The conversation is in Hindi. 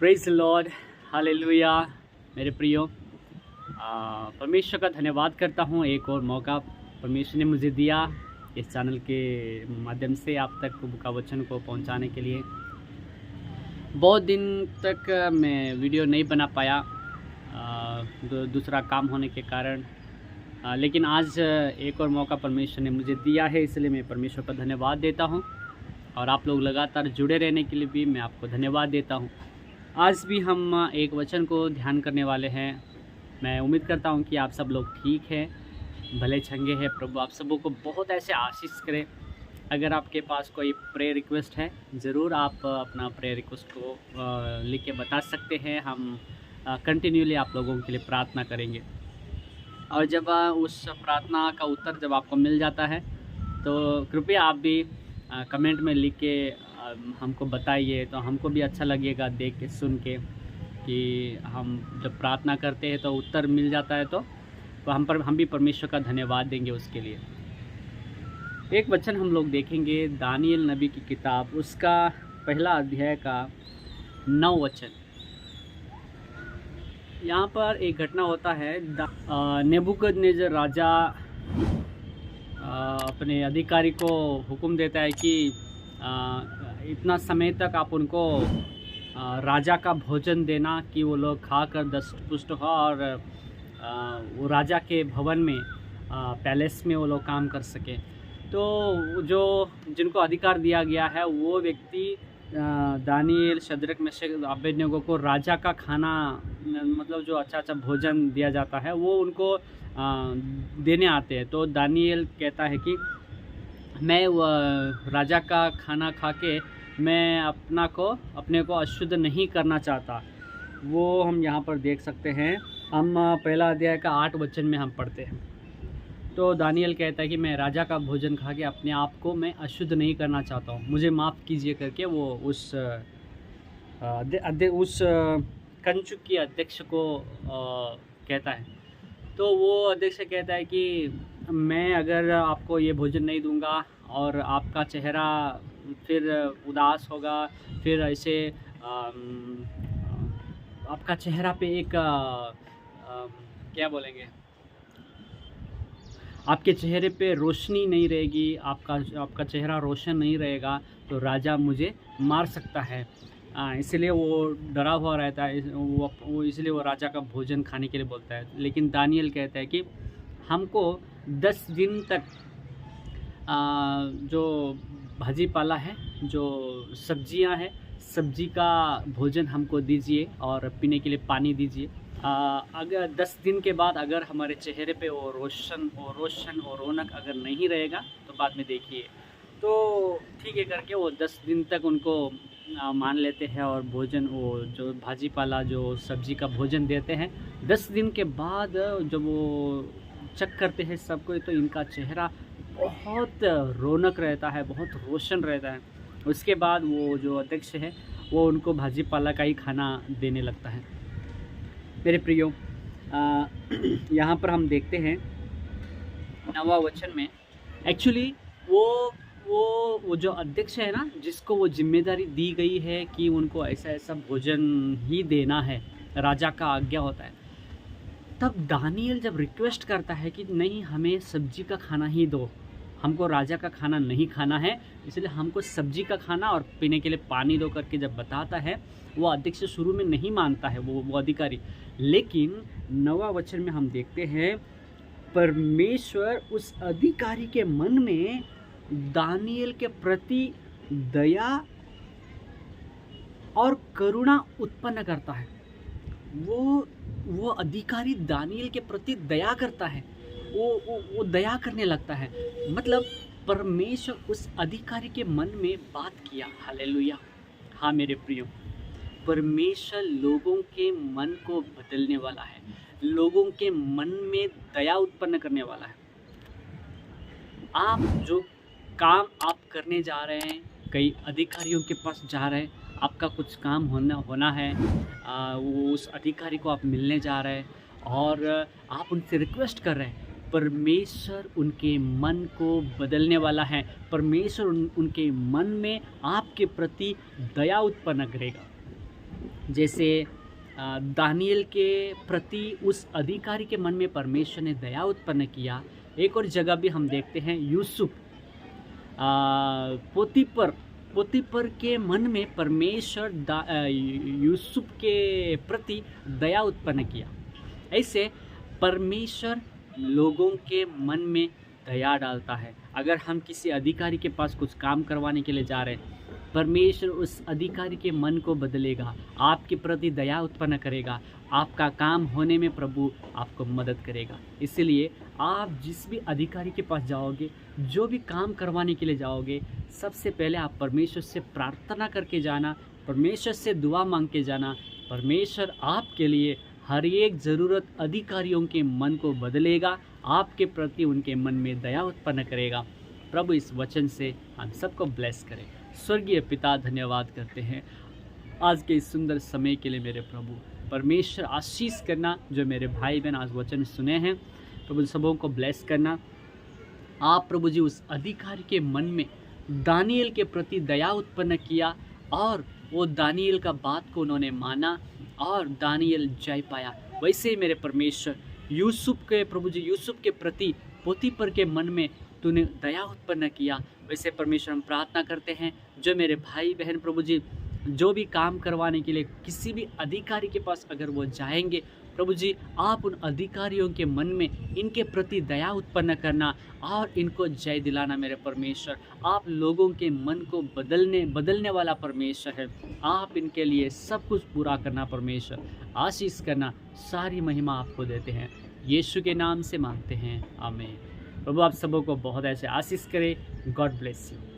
Praise Lord, hallelujah. मेरे प्रियो, परमेश्वर का धन्यवाद करता हूँ। एक और मौका परमेश्वर ने मुझे दिया इस चैनल के माध्यम से आप तक प्रभु का वचन को पहुँचाने के लिए। बहुत दिन तक मैं वीडियो नहीं बना पाया, दूसरा काम होने के कारण, लेकिन आज एक और मौका परमेश्वर ने मुझे दिया है, इसलिए मैं परमेश्वर का धन्यवाद देता हूँ। और आप लोग लगातार जुड़े रहने के लिए भी मैं आपको धन्यवाद देता हूँ। आज भी हम एक वचन को ध्यान करने वाले हैं। मैं उम्मीद करता हूँ कि आप सब लोग ठीक हैं, भले चंगे हैं। प्रभु आप सबों को बहुत ऐसे आशीष करे। अगर आपके पास कोई प्रेयर रिक्वेस्ट है, ज़रूर आप अपना प्रेयर रिक्वेस्ट को लिख के बता सकते हैं। हम कंटिन्यूली आप लोगों के लिए प्रार्थना करेंगे। और जब उस प्रार्थना का उत्तर जब आपको मिल जाता है, तो कृपया आप भी कमेंट में लिख के हमको बताइए, तो हमको भी अच्छा लगेगा देख के, सुन के कि हम जब प्रार्थना करते हैं तो उत्तर मिल जाता है, तो हम भी परमेश्वर का धन्यवाद देंगे उसके लिए। एक वचन हम लोग देखेंगे, दानियल नबी की किताब, उसका पहला अध्याय का 9 वचन। यहाँ पर एक घटना होता है। नेबुकदनेस्सर राजा अपने अधिकारी को हुक्म देता है कि इतना समय तक आप उनको राजा का भोजन देना कि वो लोग खाकर दष्ट-पुष्ट हो और वो राजा के भवन में, पैलेस में वो लोग काम कर सकें। तो जो जिनको अधिकार दिया गया है, वो व्यक्ति दानियल, शद्रक, मेशक, अबेदनगो को राजा का खाना, मतलब जो अच्छा भोजन दिया जाता है, वो उनको देने आते हैं। तो दानियल कहता है कि मैं राजा का खाना खा के मैं अपने को अशुद्ध नहीं करना चाहता। वो हम यहाँ पर देख सकते हैं। हम पहला अध्याय का 8 वचन में हम पढ़ते हैं। तो दानियल कहता है कि मैं राजा का भोजन खा के अपने आप को मैं अशुद्ध नहीं करना चाहता हूँ, मुझे माफ़ कीजिए करके वो उस कंचुक की अध्यक्ष को कहता है। तो वो अध्यक्ष कहता है कि मैं अगर आपको ये भोजन नहीं दूंगा और आपका चेहरा फिर उदास होगा, फिर ऐसे आपका चेहरा पे एक क्या बोलेंगे, आपके चेहरे पे रोशनी नहीं रहेगी, आपका चेहरा रोशन नहीं रहेगा, तो राजा मुझे मार सकता है। इसलिए वो डरा हुआ रहता है। वो इसलिए वो राजा का भोजन खाने के लिए बोलता है। लेकिन दानियल कहता है कि हमको 10 दिन तक जो भाजी पाला है, जो सब्जियां हैं, सब्जी का भोजन हमको दीजिए और पीने के लिए पानी दीजिए। अगर 10 दिन के बाद अगर हमारे चेहरे पे वो रोशन और रौनक अगर नहीं रहेगा, तो बाद में देखिए। तो ठीक है करके वो 10 दिन तक उनको मान लेते हैं और भोजन, वो जो भाजी पाला, जो सब्जी का भोजन देते हैं। 10 दिन के बाद जब वो चेक करते हैं सबको, तो इनका चेहरा बहुत रौनक रहता है, बहुत रोशन रहता है। उसके बाद वो जो अध्यक्ष है, वो उनको भाजी पाला का ही खाना देने लगता है। मेरे प्रियो, यहाँ पर हम देखते हैं 9वां वचन में, एक्चुअली वो जो अध्यक्ष है ना, जिसको वो जिम्मेदारी दी गई है कि उनको ऐसा भोजन ही देना है, राजा का आज्ञा होता है। तब दानियल जब रिक्वेस्ट करता है कि नहीं, हमें सब्जी का खाना ही दो, हमको राजा का खाना नहीं खाना है, इसलिए हमको सब्जी का खाना और पीने के लिए पानी दो करके जब बताता है, वो अध्यक्ष शुरू में नहीं मानता है, वो अधिकारी। लेकिन 9वां वचन में हम देखते हैं, परमेश्वर उस अधिकारी के मन में दानियल के प्रति दया और करुणा उत्पन्न करता है। वो अधिकारी दानियल के प्रति दया करता है, वो दया करने लगता है। मतलब परमेश्वर उस अधिकारी के मन में बात किया। हालेलुया। हाँ मेरे प्रियो, परमेश्वर लोगों के मन को बदलने वाला है, लोगों के मन में दया उत्पन्न करने वाला है। आप जो काम आप करने जा रहे हैं, कई अधिकारियों के पास जा रहे हैं, आपका कुछ काम होना है, वो उस अधिकारी को आप मिलने जा रहे हैं और आप उनसे रिक्वेस्ट कर रहे हैं, परमेश्वर उनके मन को बदलने वाला है। परमेश्वर उनके मन में आपके प्रति दया उत्पन्न करेगा। जैसे दानियल के प्रति उस अधिकारी के मन में परमेश्वर ने दया उत्पन्न किया। एक और जगह भी हम देखते हैं यूसुफ पोतीपर के मन में परमेश्वर यूसुफ के प्रति दया उत्पन्न किया। ऐसे परमेश्वर लोगों के मन में दया डालता है। अगर हम किसी अधिकारी के पास कुछ काम करवाने के लिए जा रहे हैं, परमेश्वर उस अधिकारी के मन को बदलेगा, आपके प्रति दया उत्पन्न करेगा, आपका काम होने में प्रभु आपको मदद करेगा। इसलिए आप जिस भी अधिकारी के पास जाओगे, जो भी काम करवाने के लिए जाओगे, सबसे पहले आप परमेश्वर से प्रार्थना करके जाना, परमेश्वर से दुआ मांग के जाना। परमेश्वर आपके लिए हर एक ज़रूरत अधिकारियों के मन को बदलेगा, आपके प्रति उनके मन में दया उत्पन्न करेगा। प्रभु इस वचन से हम सबको ब्लेस करें। स्वर्गीय पिता, धन्यवाद करते हैं आज के इस सुंदर समय के लिए मेरे प्रभु। परमेश्वर आशीष करना जो मेरे भाई बहन आज वचन सुने हैं, प्रभु सबों को ब्लेस करना। आप प्रभु जी उस अधिकारी के मन में दानियल के प्रति दया उत्पन्न किया और वो दानियल का बात को उन्होंने माना और दानियल जय पाया। वैसे ही मेरे परमेश्वर यूसुफ के प्रभु जी यूसुफ के प्रति पोतीपर के मन में तूने दया उत्पन्न किया। वैसे परमेश्वर हम प्रार्थना करते हैं जो मेरे भाई बहन प्रभु जी जो भी काम करवाने के लिए किसी भी अधिकारी के पास अगर वो जाएंगे, प्रभु जी आप उन अधिकारियों के मन में इनके प्रति दया उत्पन्न करना और इनको जय दिलाना। मेरे परमेश्वर आप लोगों के मन को बदलने वाला परमेश्वर है। आप इनके लिए सब कुछ पूरा करना परमेश्वर, आशीष करना। सारी महिमा आपको देते हैं, यीशु के नाम से मांगते हैं, आमीन। प्रभु आप सबों को बहुत ऐसे आशीष करे। God bless you.